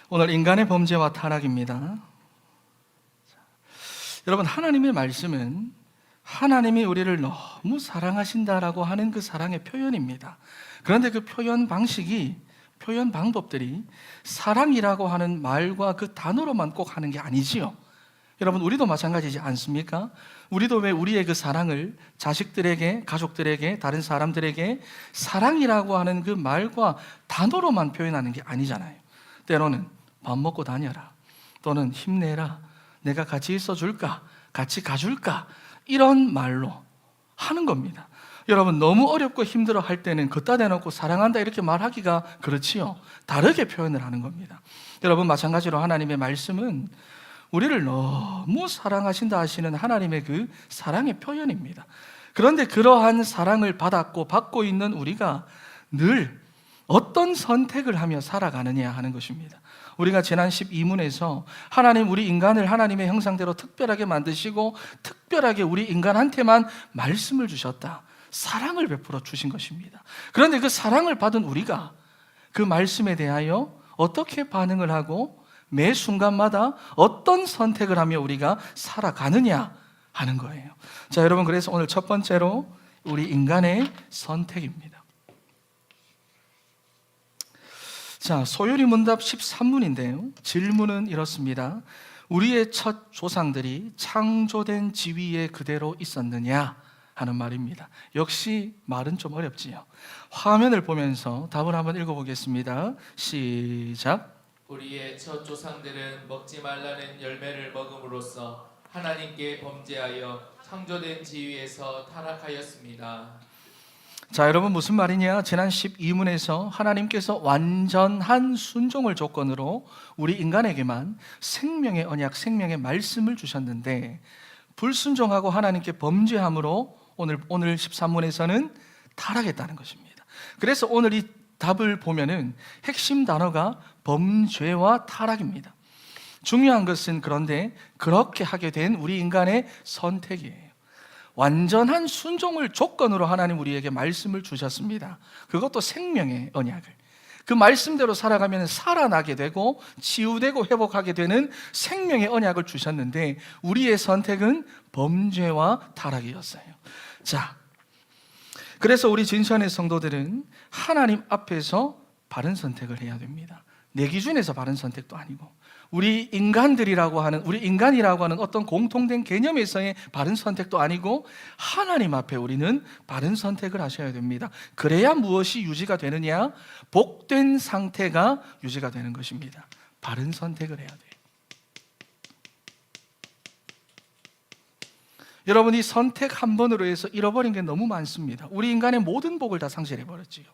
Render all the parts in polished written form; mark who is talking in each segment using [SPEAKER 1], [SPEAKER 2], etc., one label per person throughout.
[SPEAKER 1] 오늘 인간의 범죄와 타락입니다. 여러분, 하나님의 말씀은 하나님이 우리를 너무 사랑하신다라고 하는 그 사랑의 표현입니다. 그런데 그 표현 방식이, 표현 방법들이 사랑이라고 하는 말과 그 단어로만 꼭 하는 게 아니지요. 여러분, 우리도 마찬가지지 않습니까? 우리도 왜 우리의 그 사랑을 자식들에게, 가족들에게, 다른 사람들에게 사랑이라고 하는 그 말과 단어로만 표현하는 게 아니잖아요. 때로는 밥 먹고 다녀라, 또는 힘내라, 내가 같이 있어줄까, 같이 가줄까, 이런 말로 하는 겁니다. 여러분, 너무 어렵고 힘들어 할 때는 걷다 대놓고 사랑한다 이렇게 말하기가 그렇지요. 다르게 표현을 하는 겁니다. 여러분, 마찬가지로 하나님의 말씀은 우리를 너무 사랑하신다 하시는 하나님의 그 사랑의 표현입니다. 그런데 그러한 사랑을 받았고 받고 있는 우리가 늘 어떤 선택을 하며 살아가느냐 하는 것입니다. 우리가 지난 12문에서 하나님, 우리 인간을 하나님의 형상대로 특별하게 만드시고 특별하게 우리 인간한테만 말씀을 주셨다, 사랑을 베풀어 주신 것입니다. 그런데 그 사랑을 받은 우리가 그 말씀에 대하여 어떻게 반응을 하고 매 순간마다 어떤 선택을 하며 우리가 살아가느냐 하는 거예요. 자, 여러분, 그래서 오늘 첫 번째로 우리 인간의 선택입니다. 자, 소요리 문답 13문인데요. 질문은 이렇습니다. 우리의 첫 조상들이 창조된 지위에 그대로 있었느냐 하는 말입니다. 역시 말은 좀 어렵지요. 화면을 보면서 답을 한번 읽어보겠습니다. 시작.
[SPEAKER 2] 우리의 첫 조상들은 먹지 말라는 열매를 먹음으로써 하나님께 범죄하여 창조된 지위에서 타락하였습니다.
[SPEAKER 1] 자, 여러분, 무슨 말이냐? 지난 12문에서 하나님께서 완전한 순종을 조건으로 우리 인간에게만 생명의 언약, 생명의 말씀을 주셨는데 불순종하고 하나님께 범죄함으로 오늘 13문에서는 타락했다는 것입니다. 그래서 오늘 이 답을 보면은 핵심 단어가 범죄와 타락입니다. 중요한 것은 그런데 그렇게 하게 된 우리 인간의 선택이에요. 완전한 순종을 조건으로 하나님 우리에게 말씀을 주셨습니다. 그것도 생명의 언약을. 그 말씀대로 살아가면 살아나게 되고 치유되고 회복하게 되는 생명의 언약을 주셨는데 우리의 선택은 범죄와 타락이었어요. 자, 그래서 우리 진천의 성도들은 하나님 앞에서 바른 선택을 해야 됩니다. 내 기준에서 바른 선택도 아니고 우리 인간이라고 하는 어떤 공통된 개념에서의 바른 선택도 아니고 하나님 앞에 우리는 바른 선택을 하셔야 됩니다. 그래야 무엇이 유지가 되느냐? 복된 상태가 유지가 되는 것입니다. 바른 선택을 해야 돼요. 여러분, 이 선택 한 번으로 해서 잃어버린 게 너무 많습니다. 우리 인간의 모든 복을 다 상실해버렸지요.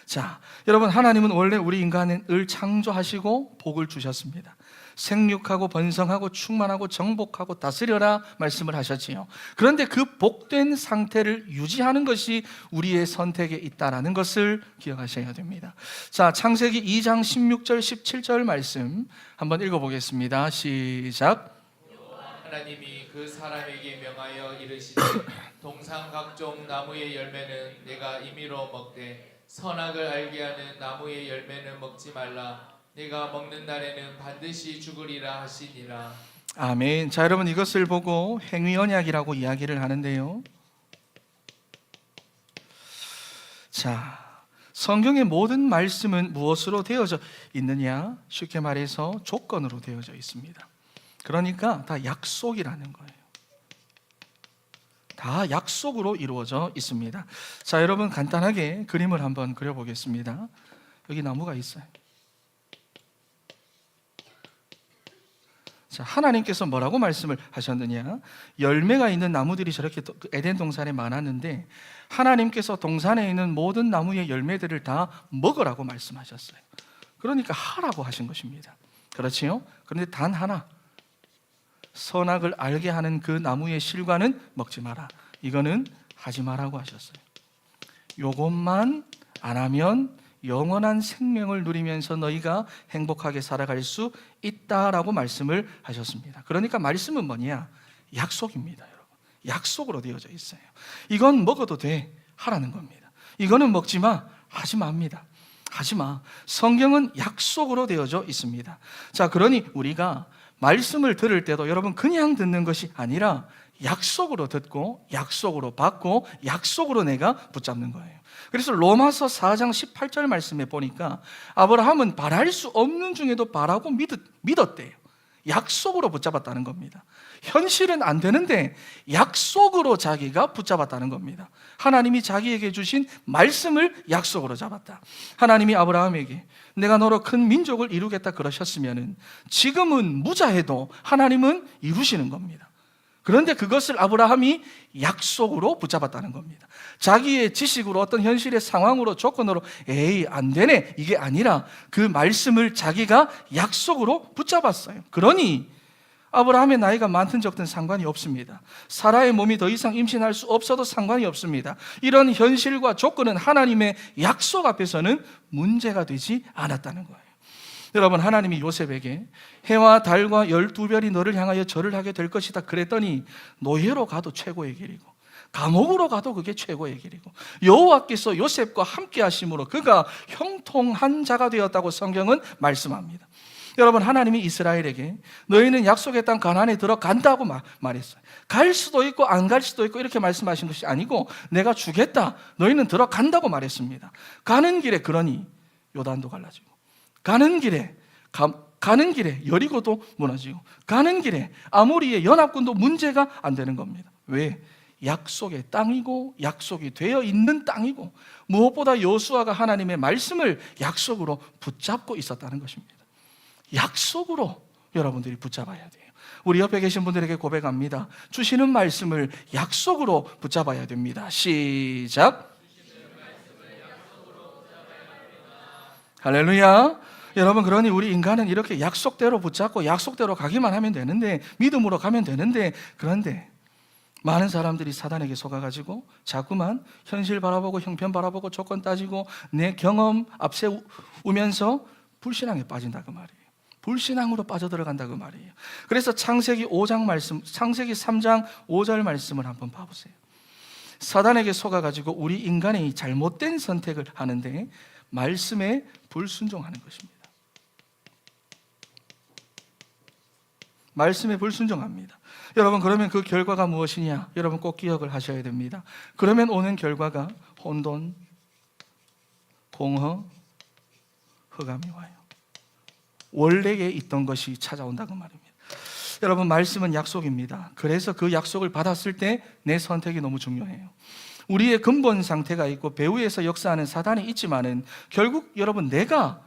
[SPEAKER 1] 자, 여러분, 하나님은 원래 우리 인간을 창조하시고 복을 주셨습니다. 생육하고 번성하고 충만하고 정복하고 다스려라 말씀을 하셨지요. 그런데 그 복된 상태를 유지하는 것이 우리의 선택에 있다는 것을 기억하셔야 됩니다. 자, 창세기 2장 16절 17절 말씀 한번 읽어보겠습니다. 시작.
[SPEAKER 2] 하나님이 그 사람에게 명하여 이르시되 동산 각종 나무의 열매는 내가 임의로 먹되 선악을 알게 하는 나무의 열매는 먹지 말라. 내가 먹는 날에는 반드시 죽으리라 하시니라.
[SPEAKER 1] 아멘. 자, 여러분, 이것을 보고 행위 언약이라고 이야기를 하는데요. 자, 성경의 모든 말씀은 무엇으로 되어져 있느냐? 쉽게 말해서 조건으로 되어져 있습니다. 그러니까 다 약속이라는 거예요. 다 약속으로 이루어져 있습니다. 자, 여러분, 간단하게 그림을 한번 그려보겠습니다. 여기 나무가 있어요. 자, 하나님께서 뭐라고 말씀을 하셨느냐? 열매가 있는 나무들이 저렇게 에덴 동산에 많았는데 하나님께서 동산에 있는 모든 나무의 열매들을 다 먹으라고 말씀하셨어요. 그러니까 하라고 하신 것입니다. 그렇지요? 그런데 단 하나, 선악을 알게 하는 그 나무의 실과는 먹지 마라. 이거는 하지 마라고 하셨어요. 요것만 안 하면 영원한 생명을 누리면서 너희가 행복하게 살아갈 수 있다라고 말씀을 하셨습니다. 그러니까 말씀은 뭐냐? 약속입니다, 여러분. 약속으로 되어져 있어요. 이건 먹어도 돼, 하라는 겁니다. 이거는 먹지 마, 하지 맙니다. 하지마. 성경은 약속으로 되어져 있습니다. 자, 그러니 우리가 말씀을 들을 때도 여러분 그냥 듣는 것이 아니라 약속으로 듣고 약속으로 받고 약속으로 내가 붙잡는 거예요. 그래서 로마서 4장 18절 말씀에 보니까 아브라함은 바랄 수 없는 중에도 바라고 믿었대요. 약속으로 붙잡았다는 겁니다. 현실은 안 되는데 약속으로 자기가 붙잡았다는 겁니다. 하나님이 자기에게 주신 말씀을 약속으로 잡았다. 하나님이 아브라함에게 내가 너로 큰 민족을 이루겠다 그러셨으면 지금은 무자해도 하나님은 이루시는 겁니다. 그런데 그것을 아브라함이 약속으로 붙잡았다는 겁니다. 자기의 지식으로 어떤 현실의 상황으로 조건으로 에이 안 되네 이게 아니라 그 말씀을 자기가 약속으로 붙잡았어요. 그러니 아브라함의 나이가 많든 적든 상관이 없습니다. 사라의 몸이 더 이상 임신할 수 없어도 상관이 없습니다. 이런 현실과 조건은 하나님의 약속 앞에서는 문제가 되지 않았다는 거예요. 여러분, 하나님이 요셉에게 해와 달과 12별이 너를 향하여 절을 하게 될 것이다 그랬더니 노예로 가도 최고의 길이고 감옥으로 가도 그게 최고의 길이고 여호와께서 요셉과 함께 하심으로 그가 형통한 자가 되었다고 성경은 말씀합니다. 여러분, 하나님이 이스라엘에게 너희는 약속의 땅 가나안에 들어간다고 말했어요. 갈 수도 있고 안 갈 수도 있고 이렇게 말씀하신 것이 아니고 내가 주겠다, 너희는 들어간다고 말했습니다. 가는 길에 그러니 요단도 갈라지고 가는 길에 여리고도 무너지고 가는 길에 아모리의 연합군도 문제가 안 되는 겁니다. 왜? 약속의 땅이고 약속이 되어 있는 땅이고 무엇보다 여호수아가 하나님의 말씀을 약속으로 붙잡고 있었다는 것입니다. 약속으로 여러분들이 붙잡아야 돼요. 우리 옆에 계신 분들에게 고백합니다. 주시는 말씀을 약속으로 붙잡아야 됩니다. 시작. 할렐루야. 여러분, 그러니 우리 인간은 이렇게 약속대로 붙잡고 약속대로 가기만 하면 되는데, 믿음으로 가면 되는데, 그런데 많은 사람들이 사단에게 속아가지고 자꾸만 현실 바라보고 형편 바라보고 조건 따지고 내 경험 앞세우면서 불신앙에 빠진다 그 말이에요. 불신앙으로 빠져들어간다 그 말이에요. 그래서 창세기 5장 말씀, 창세기 3장 5절 말씀을 한번 봐보세요. 사단에게 속아가지고 우리 인간이 잘못된 선택을 하는데 말씀에 불순종하는 것입니다. 말씀에 불순종합니다. 여러분, 그러면 그 결과가 무엇이냐? 여러분 꼭 기억을 하셔야 됩니다. 그러면 오는 결과가 혼돈, 공허, 흑암이 와요. 원래에 있던 것이 찾아온다고 말입니다. 여러분, 말씀은 약속입니다. 그래서 그 약속을 받았을 때 내 선택이 너무 중요해요. 우리의 근본 상태가 있고 배후에서 역사하는 사단이 있지만은 결국 여러분 내가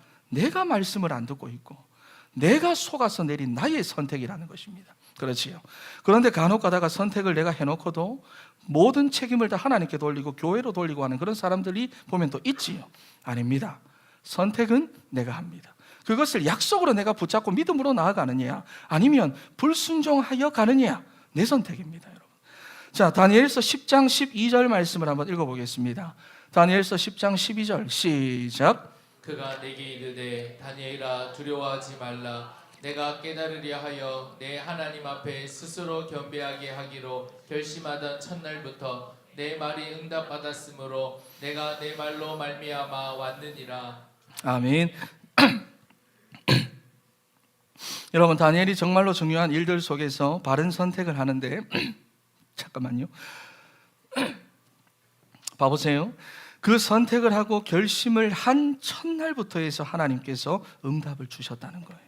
[SPEAKER 1] 말씀을 안 듣고 있고 내가 속아서 내린 나의 선택이라는 것입니다. 그렇지요. 그런데 간혹 가다가 선택을 내가 해놓고도 모든 책임을 다 하나님께 돌리고 교회로 돌리고 하는 그런 사람들이 보면 또 있지요. 아닙니다. 선택은 내가 합니다. 그것을 약속으로 내가 붙잡고 믿음으로 나아가느냐 아니면 불순종하여 가느냐 내 선택입니다. 여러분. 자, 다니엘서 10장 12절 말씀을 한번 읽어보겠습니다. 다니엘서 10장 12절 시작.
[SPEAKER 2] 그가 내게 이르되 다니엘아 두려워하지 말라. 내가 깨달으려 하여 내 하나님 앞에 스스로 겸비하게 하기로 결심하던 첫날부터 내 말이 응답받았으므로 내가 내 말로 말미암아 왔느니라.
[SPEAKER 1] 아멘. 여러분, 다니엘이 정말로 중요한 일들 속에서 바른 선택을 하는데 잠깐만요. 봐보세요. 그 선택을 하고 결심을 한 첫날부터 해서 하나님께서 응답을 주셨다는 거예요.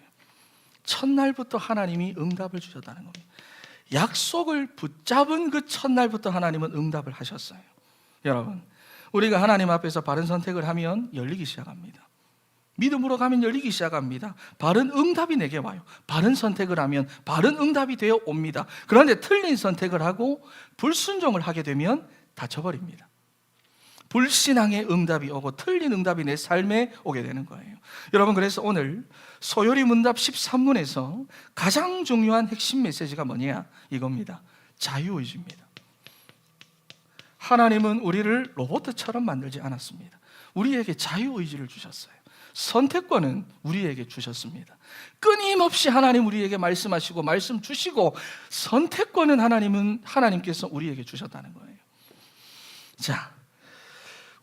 [SPEAKER 1] 첫날부터 하나님이 응답을 주셨다는 겁니다. 약속을 붙잡은 그 첫날부터 하나님은 응답을 하셨어요. 여러분, 우리가 하나님 앞에서 바른 선택을 하면 열리기 시작합니다. 믿음으로 가면 열리기 시작합니다. 바른 응답이 내게 와요. 바른 선택을 하면 바른 응답이 되어 옵니다. 그런데 틀린 선택을 하고 불순종을 하게 되면 다쳐버립니다. 불신앙의 응답이 오고 틀린 응답이 내 삶에 오게 되는 거예요. 여러분, 그래서 오늘 소요리 문답 13문에서 가장 중요한 핵심 메시지가 뭐냐? 이겁니다. 자유의지입니다. 하나님은 우리를 로봇처럼 만들지 않았습니다. 우리에게 자유의지를 주셨어요. 선택권은 우리에게 주셨습니다. 끊임없이 하나님 우리에게 말씀하시고 말씀 주시고 선택권은 하나님께서 우리에게 주셨다는 거예요. 자,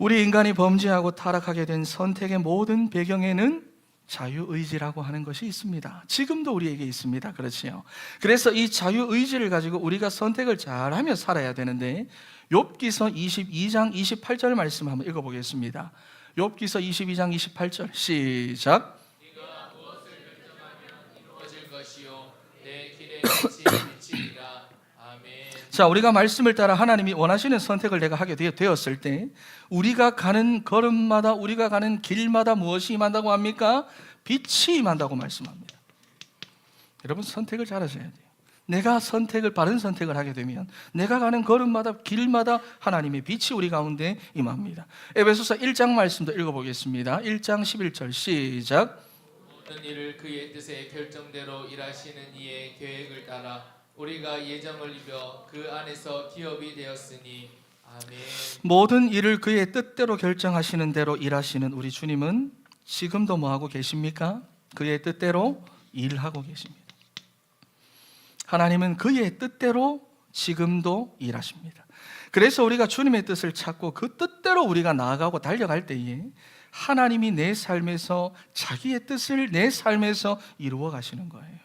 [SPEAKER 1] 우리 인간이 범죄하고 타락하게 된 선택의 모든 배경에는 자유의지라고 하는 것이 있습니다. 지금도 우리에게 있습니다. 그렇지요. 그래서 이 자유의지를 가지고 우리가 선택을 잘하며 살아야 되는데, 욥기서 22장 28절 말씀 한번 읽어보겠습니다. 욥기서 22장 28절 시작.
[SPEAKER 2] 네가 무엇을 결정하면 이루어질 것이요 내 길에 빛이 비치리라. 아멘.
[SPEAKER 1] 자, 우리가 말씀을 따라 하나님이 원하시는 선택을 내가 하게 되었을 때, 우리가 가는 걸음마다, 우리가 가는 길마다 무엇이 임한다고 합니까? 빛이 임한다고 말씀합니다. 여러분, 선택을 잘하셔야 돼요. 내가 바른 선택을 하게 되면 내가 가는 걸음마다, 길마다 하나님의 빛이 우리 가운데 임합니다. 에베소서 1장 말씀도 읽어보겠습니다. 1장 11절 시작.
[SPEAKER 2] 모든 일을 그의 뜻의 결정대로 일하시는 이의 계획을 따라 우리가 예정을 입어 그 안에서 기업이 되었으니. 아멘.
[SPEAKER 1] 모든 일을 그의 뜻대로 결정하시는 대로 일하시는 우리 주님은 지금도 뭐하고 계십니까? 그의 뜻대로 일하고 계십니다. 하나님은 그의 뜻대로 지금도 일하십니다. 그래서 우리가 주님의 뜻을 찾고 그 뜻대로 우리가 나아가고 달려갈 때에 하나님이 내 삶에서 자기의 뜻을 내 삶에서 이루어 가시는 거예요.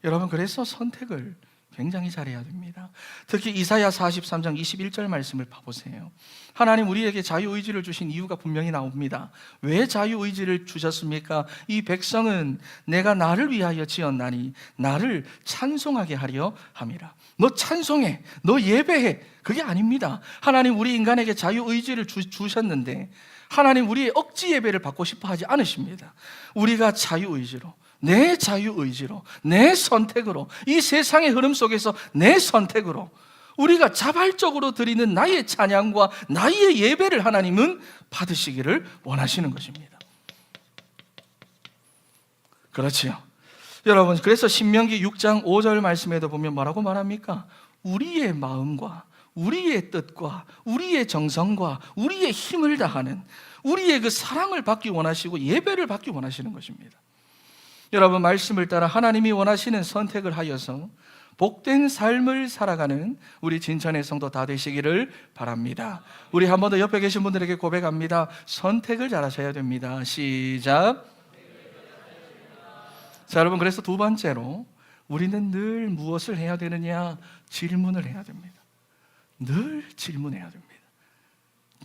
[SPEAKER 1] 여러분, 그래서 선택을 굉장히 잘해야 됩니다. 특히 이사야 43장 21절 말씀을 봐보세요. 하나님 우리에게 자유의지를 주신 이유가 분명히 나옵니다. 왜 자유의지를 주셨습니까? 이 백성은 내가 나를 위하여 지었나니 나를 찬송하게 하려 함이라. 너 찬송해, 너 예배해, 그게 아닙니다. 하나님 우리 인간에게 자유의지를 주셨는데 하나님 우리의 억지 예배를 받고 싶어 하지 않으십니다. 우리가 자유의지로, 내 자유의지로, 내 선택으로, 이 세상의 흐름 속에서 내 선택으로 우리가 자발적으로 드리는 나의 찬양과 나의 예배를 하나님은 받으시기를 원하시는 것입니다. 그렇지요. 여러분, 그래서 신명기 6장 5절 말씀에도 보면 뭐라고 말합니까? 우리의 마음과 우리의 뜻과 우리의 정성과 우리의 힘을 다하는 우리의 그 사랑을 받기 원하시고 예배를 받기 원하시는 것입니다. 여러분, 말씀을 따라 하나님이 원하시는 선택을 하여서 복된 삶을 살아가는 우리 진천의 성도 다 되시기를 바랍니다. 우리 한 번 더 옆에 계신 분들에게 고백합니다. 선택을 잘하셔야 됩니다. 시작. 자, 여러분, 그래서 두 번째로 우리는 늘 무엇을 해야 되느냐? 질문을 해야 됩니다. 늘 질문해야 됩니다.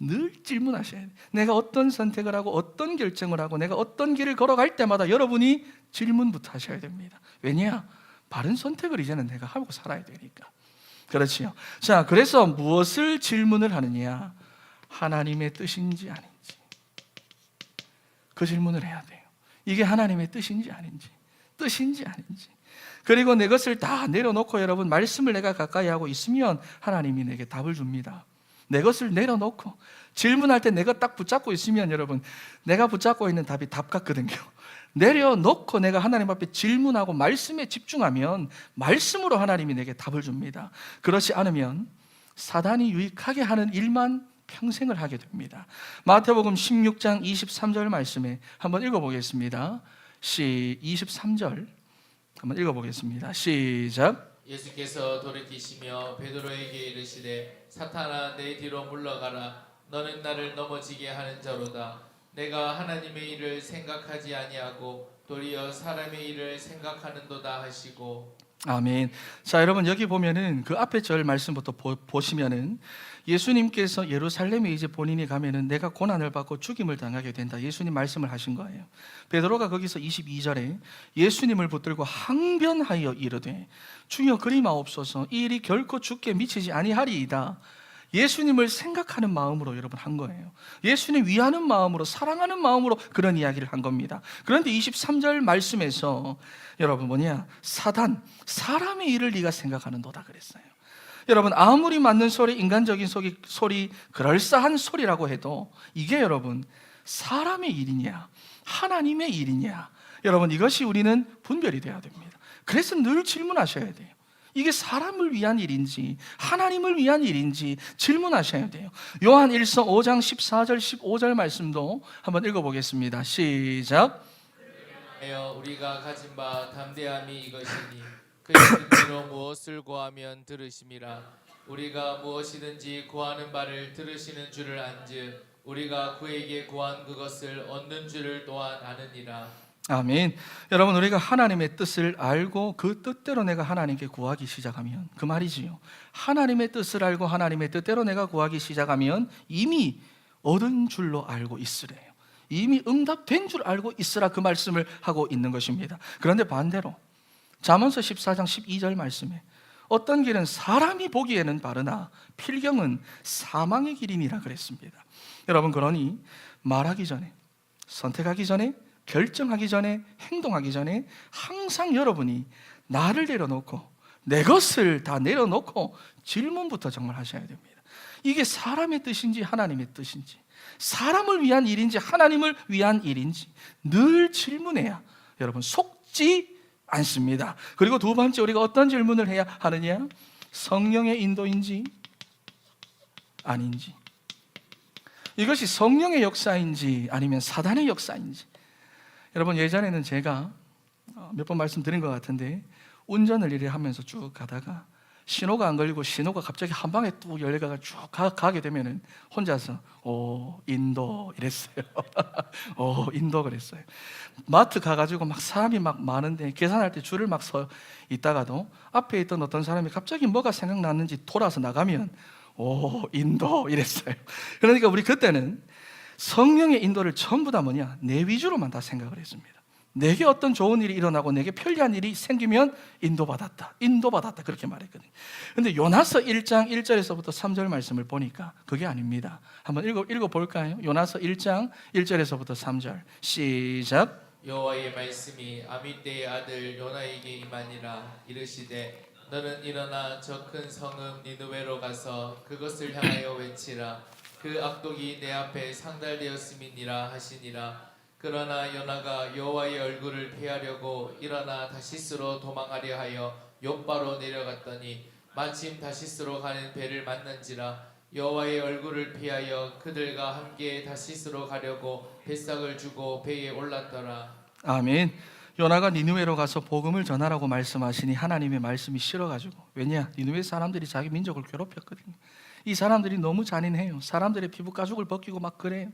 [SPEAKER 1] 늘 질문하셔야 돼요. 내가 어떤 선택을 하고 어떤 결정을 하고 내가 어떤 길을 걸어갈 때마다 여러분이 질문부터 하셔야 됩니다. 왜냐? 바른 선택을 이제는 내가 하고 살아야 되니까. 그렇지요. 자, 그래서 무엇을 질문을 하느냐? 하나님의 뜻인지 아닌지. 그 질문을 해야 돼요. 이게 하나님의 뜻인지 아닌지, 뜻인지 아닌지. 그리고 내 것을 다 내려놓고 여러분, 말씀을 내가 가까이 하고 있으면 하나님이 내게 답을 줍니다. 내 것을 내려놓고 질문할 때 내가 딱 붙잡고 있으면 여러분, 내가 붙잡고 있는 답이 답 같거든요. 내려놓고 내가 하나님 앞에 질문하고 말씀에 집중하면 말씀으로 하나님이 내게 답을 줍니다. 그렇지 않으면 사단이 유익하게 하는 일만 평생을 하게 됩니다. 마태복음 16장 23절 말씀에 한번 읽어보겠습니다. 23절 한번 읽어보겠습니다. 시작.
[SPEAKER 2] 예수께서 돌이키시며 베드로에게 이르시되 사탄아 내 뒤로 물러가라. 너는 나를 넘어지게 하는 자로다. 내가 하나님의 일을 생각하지 아니하고 도리어 사람의 일을 생각하는도다 하시고.
[SPEAKER 1] 아멘. 자, 여러분, 여기 보면은 그 앞에 절 말씀부터 보시면은 예수님께서 예루살렘에 이제 본인이 가면은 내가 고난을 받고 죽임을 당하게 된다, 예수님 말씀을 하신 거예요. 베드로가 거기서 22절에 예수님을 붙들고 항변하여 이르되 주여 그리마옵소서, 이 일이 결코 죽게 미치지 아니하리이다. 예수님을 생각하는 마음으로 여러분 한 거예요. 예수님 위하는 마음으로, 사랑하는 마음으로 그런 이야기를 한 겁니다. 그런데 23절 말씀에서 여러분 사람의 일을 네가 생각하는도다 그랬어요. 여러분, 아무리 맞는 소리, 인간적인 소리, 그럴싸한 소리라고 해도 이게 여러분 사람의 일이냐 하나님의 일이냐, 여러분 이것이 우리는 분별이 돼야 됩니다. 그래서 늘 질문하셔야 돼요. 이게 사람을 위한 일인지 하나님을 위한 일인지 질문하셔야 돼요. 요한 1서 5장 14절 15절 말씀도 한번 읽어보겠습니다. 시작.
[SPEAKER 2] 우리가 가진 바 담대함이 이것이니 그의 뜻대로 무엇을 구하면 들으심이라. 우리가 무엇이든지 구하는 바를 들으시는 줄을 안즉 우리가 그에게 구한 그것을 얻는 줄을 또한 아느니라.
[SPEAKER 1] 아멘. 여러분, 우리가 하나님의 뜻을 알고 그 뜻대로 내가 하나님께 구하기 시작하면, 그 말이지요, 하나님의 뜻을 알고 하나님의 뜻대로 내가 구하기 시작하면 이미 얻은 줄로 알고 있으래요. 이미 응답된 줄 알고 있으라, 그 말씀을 하고 있는 것입니다. 그런데 반대로 잠언서 14장 12절 말씀에 어떤 길은 사람이 보기에는 바르나 필경은 사망의 길이니라 그랬습니다. 여러분, 그러니 말하기 전에, 선택하기 전에, 결정하기 전에, 행동하기 전에 항상 여러분이 나를 내려놓고, 내 것을 다 내려놓고 질문부터 정말 하셔야 됩니다. 이게 사람의 뜻인지 하나님의 뜻인지, 사람을 위한 일인지 하나님을 위한 일인지 늘 질문해야 여러분 속지 않습니다. 그리고 두 번째, 우리가 어떤 질문을 해야 하느냐? 성령의 인도인지 아닌지, 이것이 성령의 역사인지 아니면 사단의 역사인지. 여러분, 예전에는 제가 몇 번 말씀드린 것 같은데, 운전을 이래 하면서 쭉 가다가 신호가 안 걸리고 신호가 갑자기 한 방에 뚝 열려가 쭉 가게 되면은 혼자서 인도 이랬어요. 인도 그랬어요. 마트 가가지고 막 사람이 막 많은데 계산할 때 줄을 막 서 있다가도 앞에 있던 어떤 사람이 갑자기 뭐가 생각났는지 돌아서 나가면 인도 이랬어요. 그러니까 우리 그때는 성령의 인도를 전부 다 뭐냐? 내 위주로만 다 생각을 했습니다. 내게 어떤 좋은 일이 일어나고 내게 편리한 일이 생기면 인도받았다, 인도받았다, 그렇게 말했거든요. 그런데 요나서 1장 1절에서부터 3절 말씀을 보니까 그게 아닙니다. 한번 읽어볼까요? 요나서 1장 1절에서부터 3절 시작.
[SPEAKER 2] 여호와의 말씀이 아미떼의 아들 요나에게 임하니라. 이르시되 너는 일어나 저 큰 성읍 니느웨로 가서 그것을 향하여 외치라. 그 악독이 내 앞에 상달되었음이니라 하시니라. 그러나 요나가 여호와의 얼굴을 피하려고 일어나 다시스로 도망하려 하여 욥바로 내려갔더니 마침 다시스로 가는 배를 만난지라. 여호와의 얼굴을 피하여 그들과 함께 다시스로 가려고 뱃삭을 주고 배에 올랐더라.
[SPEAKER 1] 아멘. 요나가 니느웨로 가서 복음을 전하라고 말씀하시니 하나님의 말씀이 싫어가지고, 왜냐? 니느웨 사람들이 자기 민족을 괴롭혔거든요. 이 사람들이 너무 잔인해요. 사람들의 피부 가죽을 벗기고 막 그래요.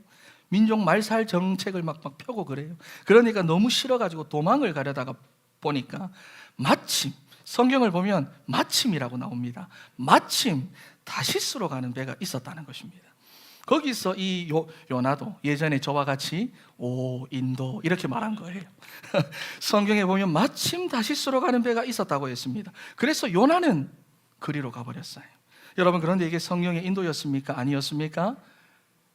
[SPEAKER 1] 민족 말살 정책을 막 펴고 그래요. 그러니까 너무 싫어가지고 도망을 가려다가 보니까 마침, 성경을 보면 마침이라고 나옵니다. 마침 다시스로 가는 배가 있었다는 것입니다. 거기서 이 요나도 예전에 저와 같이 인도 이렇게 말한 거예요. 성경에 보면 마침 다시스로 가는 배가 있었다고 했습니다. 그래서 요나는 그리로 가버렸어요. 여러분, 그런데 이게 성령의 인도였습니까? 아니었습니까?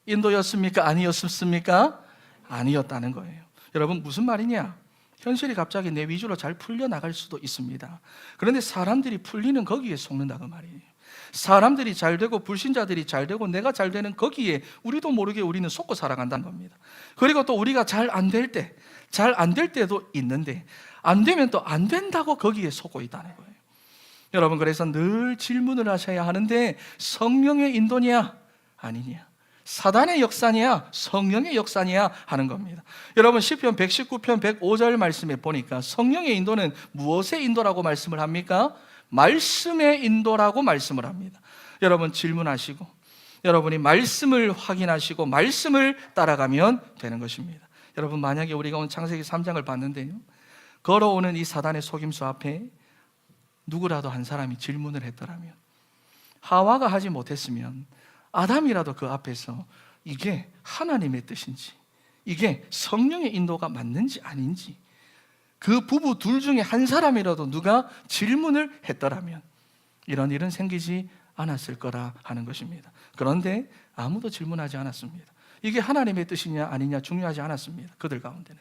[SPEAKER 1] 인도였습니까? 아니었습니까? 아니었다는 거예요. 여러분, 무슨 말이냐? 현실이 갑자기 내 위주로 잘 풀려나갈 수도 있습니다. 그런데 사람들이 풀리는 거기에 속는다고 말이에요. 사람들이 잘 되고 불신자들이 잘 되고 내가 잘 되는 거기에 우리도 모르게 우리는 속고 살아간다는 겁니다. 그리고 또 우리가 잘 안 될 때, 잘 안 될 때도 있는데 안 되면 또 안 된다고 거기에 속고 있다는 거예요. 여러분, 그래서 늘 질문을 하셔야 하는데, 성령의 인도냐 아니냐, 사단의 역사냐 성령의 역사냐 하는 겁니다. 여러분, 시편 119편 105절 말씀에 보니까 성령의 인도는 무엇의 인도라고 말씀을 합니까? 말씀의 인도라고 말씀을 합니다. 여러분, 질문하시고 여러분이 말씀을 확인하시고 말씀을 따라가면 되는 것입니다. 여러분, 만약에 우리가 오늘 창세기 3장을 봤는데요, 걸어오는 이 사단의 속임수 앞에 누구라도 한 사람이 질문을 했더라면, 하와가 하지 못했으면 아담이라도 그 앞에서 이게 하나님의 뜻인지, 이게 성령의 인도가 맞는지 아닌지, 그 부부 둘 중에 한 사람이라도 누가 질문을 했더라면 이런 일은 생기지 않았을 거라 하는 것입니다. 그런데 아무도 질문하지 않았습니다. 이게 하나님의 뜻이냐 아니냐 중요하지 않았습니다. 그들 가운데는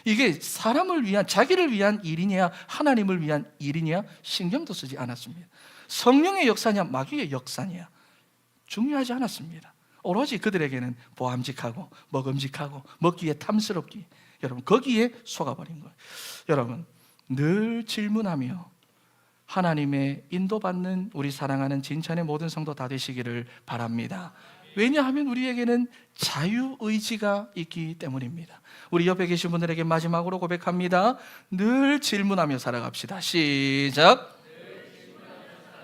[SPEAKER 1] 이게 사람을 위한, 자기를 위한 일이냐 하나님을 위한 일이냐 신경도 쓰지 않았습니다. 성령의 역사냐 마귀의 역사냐 중요하지 않았습니다. 오로지 그들에게는 보암직하고 먹음직하고 먹기에 탐스럽기, 여러분 거기에 속아버린 거예요. 여러분, 늘 질문하며 하나님의 인도받는 우리 사랑하는 진천의 모든 성도 다 되시기를 바랍니다. 왜냐하면 우리에게는 자유의지가 있기 때문입니다. 우리 옆에 계신 분들에게 마지막으로 고백합니다. 늘 질문하며 살아갑시다. 시작.